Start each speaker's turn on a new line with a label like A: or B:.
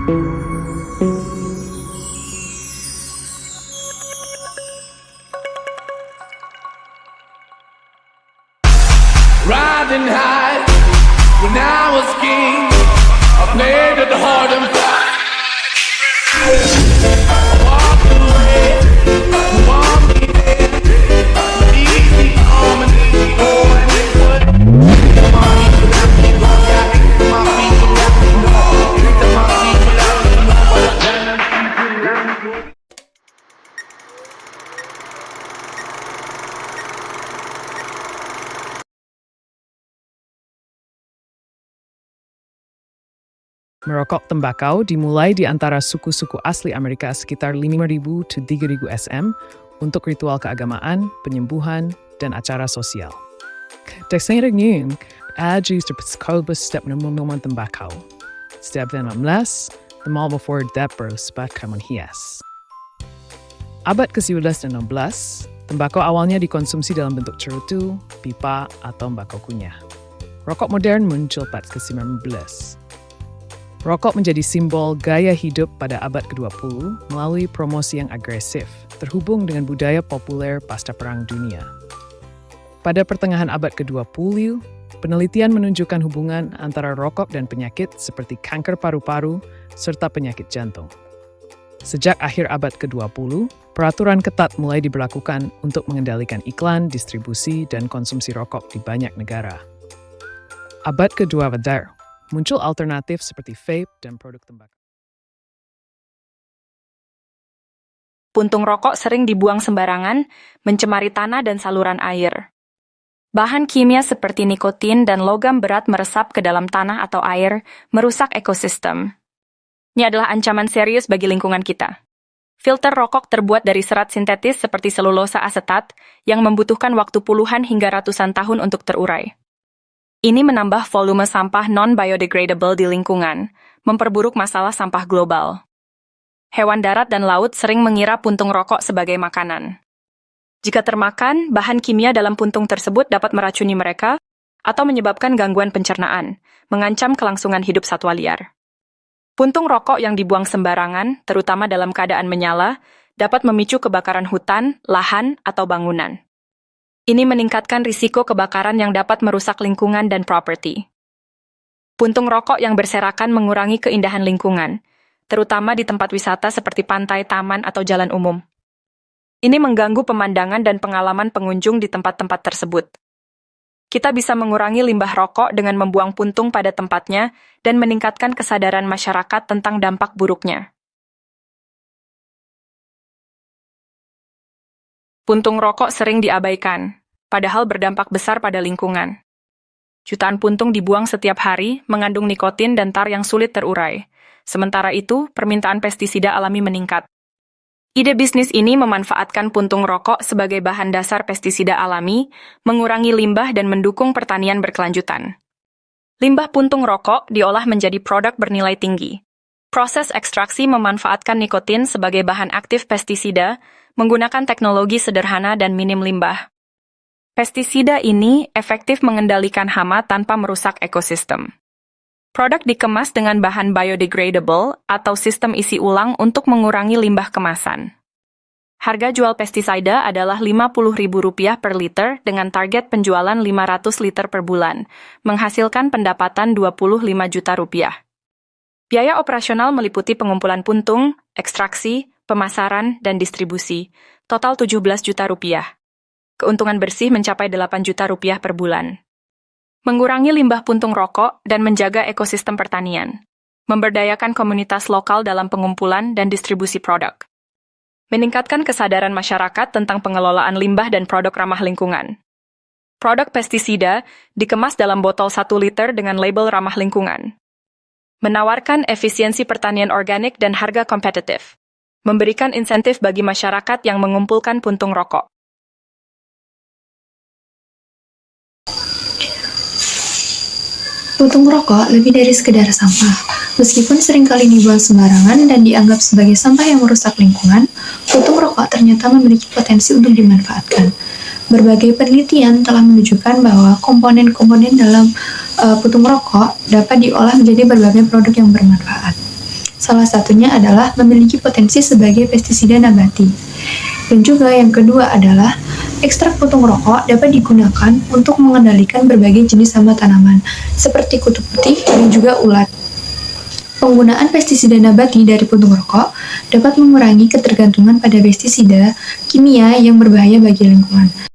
A: Riding high when I was king, I played it hard and fast. I walked away, you want me there, but easy on me, oh, and it would. Come on, you got me, got me, my people got me, no, my people got me, no, but I can't see.
B: Merokok tembakau dimulai di antara suku-suku asli Amerika sekitar 5.000 to 3.000 SM untuk ritual keagamaan, penyembuhan, dan acara sosial. Desainya aju terpeskolbus step minuman tembakau. Step 16, the mall before dapur sebat kamun hias. Abad ke-11 dan 16, tembakau awalnya dikonsumsi dalam bentuk cerutu, pipa, atau tembakau kunyah. Rokok modern muncul pada ke-19. Rokok menjadi simbol gaya hidup pada abad ke-20 melalui promosi yang agresif, terhubung dengan budaya populer pasca Perang Dunia. Pada pertengahan abad ke-20, penelitian menunjukkan hubungan antara rokok dan penyakit seperti kanker paru-paru serta penyakit jantung. Sejak akhir abad ke-20, peraturan ketat mulai diberlakukan untuk mengendalikan iklan, distribusi, dan konsumsi rokok di banyak negara. Abad ke-20, muncul alternatif seperti vape dan produk tembakau.
C: Puntung rokok sering dibuang sembarangan, mencemari tanah dan saluran air. Bahan kimia seperti nikotin dan logam berat meresap ke dalam tanah atau air, merusak ekosistem. Ini adalah ancaman serius bagi lingkungan kita. Filter rokok terbuat dari serat sintetis seperti selulosa asetat yang membutuhkan waktu puluhan hingga ratusan tahun untuk terurai. Ini menambah volume sampah non-biodegradable di lingkungan, memperburuk masalah sampah global. Hewan darat dan laut sering mengira puntung rokok sebagai makanan. Jika termakan, bahan kimia dalam puntung tersebut dapat meracuni mereka atau menyebabkan gangguan pencernaan, mengancam kelangsungan hidup satwa liar. Puntung rokok yang dibuang sembarangan, terutama dalam keadaan menyala, dapat memicu kebakaran hutan, lahan, atau bangunan. Ini meningkatkan risiko kebakaran yang dapat merusak lingkungan dan properti. Puntung rokok yang berserakan mengurangi keindahan lingkungan, terutama di tempat wisata seperti pantai, taman, atau jalan umum. Ini mengganggu pemandangan dan pengalaman pengunjung di tempat-tempat tersebut. Kita bisa mengurangi limbah rokok dengan membuang puntung pada tempatnya dan meningkatkan kesadaran masyarakat tentang dampak buruknya. Puntung rokok sering diabaikan, padahal berdampak besar pada lingkungan. Jutaan puntung dibuang setiap hari, mengandung nikotin dan tar yang sulit terurai. Sementara itu, permintaan pestisida alami meningkat. Ide bisnis ini memanfaatkan puntung rokok sebagai bahan dasar pestisida alami, mengurangi limbah dan mendukung pertanian berkelanjutan. Limbah puntung rokok diolah menjadi produk bernilai tinggi. Proses ekstraksi memanfaatkan nikotin sebagai bahan aktif pestisida, menggunakan teknologi sederhana dan minim limbah. Pestisida ini efektif mengendalikan hama tanpa merusak ekosistem. Produk dikemas dengan bahan biodegradable atau sistem isi ulang untuk mengurangi limbah kemasan. Harga jual pestisida adalah Rp50.000 per liter dengan target penjualan 500 liter per bulan, menghasilkan pendapatan Rp25 juta. Biaya operasional meliputi pengumpulan puntung, ekstraksi, pemasaran, dan distribusi, total Rp17 juta. Keuntungan bersih mencapai Rp8 juta per bulan. Mengurangi limbah puntung rokok dan menjaga ekosistem pertanian. Memberdayakan komunitas lokal dalam pengumpulan dan distribusi produk. Meningkatkan kesadaran masyarakat tentang pengelolaan limbah dan produk ramah lingkungan. Produk pestisida dikemas dalam botol 1 liter dengan label ramah lingkungan. Menawarkan efisiensi pertanian organik dan harga kompetitif. Memberikan insentif bagi masyarakat yang mengumpulkan puntung rokok.
D: Puntung rokok lebih dari sekedar sampah. Meskipun seringkali dibuang sembarangan dan dianggap sebagai sampah yang merusak lingkungan, puntung rokok ternyata memiliki potensi untuk dimanfaatkan. Berbagai penelitian telah menunjukkan bahwa komponen-komponen dalam puntung rokok dapat diolah menjadi berbagai produk yang bermanfaat. Salah satunya adalah memiliki potensi sebagai pestisida nabati. Dan juga yang kedua adalah ekstrak puntung rokok dapat digunakan untuk mengendalikan berbagai jenis hama tanaman, seperti kutu putih dan juga ulat. Penggunaan pestisida nabati dari puntung rokok dapat mengurangi ketergantungan pada pestisida kimia yang berbahaya bagi lingkungan.